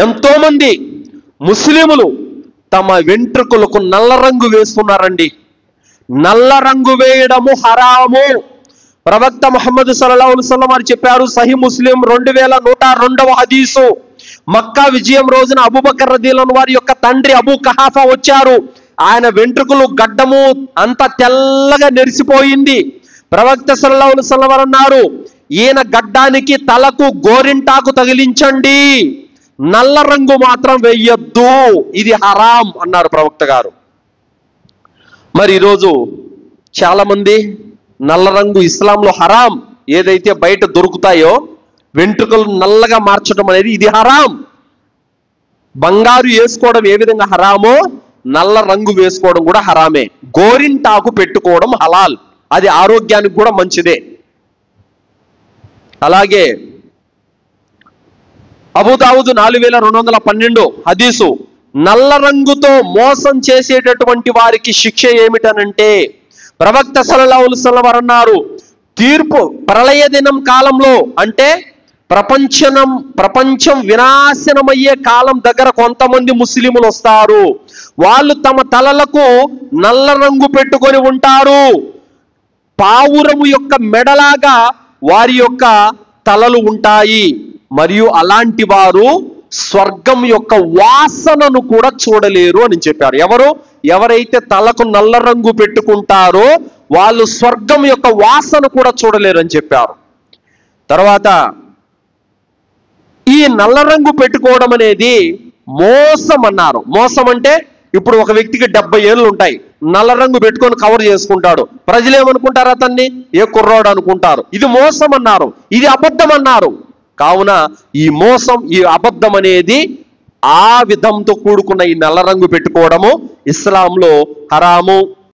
ఎంతో మంది ముస్లిములు తమ వెంట్రుకలకు నల్ల రంగు వేసుకున్నారండి. నల్ల రంగు వేయడము హరాము. ప్రవక్త ముహమ్మద్ సల్లల్లాహు అలైహి వసల్లం వారు చెప్పారు, సహీ ముస్లిం 2102వ హదీసు. మక్కా విజయం రోజున అబూబకర్ రదియల్లాహు వారి యొక్క తండ్రి అబూ కహాఫా వచ్చారు. ఆయన వెంట్రుకలు గడ్డము అంత తెల్లగా నెరిసిపోయింది. ప్రవక్త సల్లల్లాహు అలైహి వసల్లం వారు అన్నారు, ఈయన గడ్డానికి తలకు గోరింటాకు తగిలించండి, నల్ల రంగు మాత్రం వెయ్యొద్దు, ఇది హరాం అన్నారు ప్రవక్త గారు. మరి ఈరోజు చాలా మంది నల్ల రంగు ఇస్లాంలో హరాం, ఏదైతే బయట దొరుకుతాయో వెంట్రుకలు నల్లగా మార్చడం అనేది ఇది హరాం. బంగారు వేసుకోవడం ఏ విధంగా హరామో నల్ల రంగు వేసుకోవడం కూడా హరామే. గోరింటాకు పెట్టుకోవడం హలాల్, అది ఆరోగ్యానికి కూడా మంచిదే. అలాగే అబూదావుద్ 4212 హదీసు, నల్ల రంగుతో మోసం చేసేటటువంటి వారికి శిక్ష ఏమిటనంటే, ప్రవక్త సల్లల్లాహు అలైహి వసల్లం వారు అన్నారు, తీర్పు ప్రళయ దినం కాలంలో అంటే ప్రపంచం వినాశనమయ్యే కాలం దగ్గర కొంతమంది ముస్లిములు వస్తారు. వాళ్ళు తమ తలలకు నల్ల రంగు పెట్టుకొని ఉంటారు. పావురము యొక్క మెడలాగా వారి యొక్క తలలు ఉంటాయి. మరియు అలాంటి వారు స్వర్గం యొక్క వాసనను కూడా చూడలేరు అని చెప్పారు. ఎవరైతే తలకు నల్ల రంగు పెట్టుకుంటారో వాళ్ళు స్వర్గం యొక్క వాసన కూడా చూడలేరు అని చెప్పారు. తర్వాత ఈ నల్ల రంగు పెట్టుకోవడం అనేది మోసం అన్నారు. మోసం అంటే ఇప్పుడు ఒక వ్యక్తికి 70 ఏళ్ళు ఉంటాయి, నల్ల రంగు పెట్టుకొని కవర్ చేసుకుంటాడు. ప్రజలు ఏమనుకుంటారు, అతన్ని ఏ కుర్రోడు అనుకుంటారు. ఇది మోసం అన్నారు, ఇది అబద్ధం అన్నారు. కావున ఈ మోసం, ఈ అబద్ధం అనేది ఆ విధంతో కూడుకున్న ఈ నల్ల రంగు పెట్టుకోవడము ఇస్లాంలో హరాము.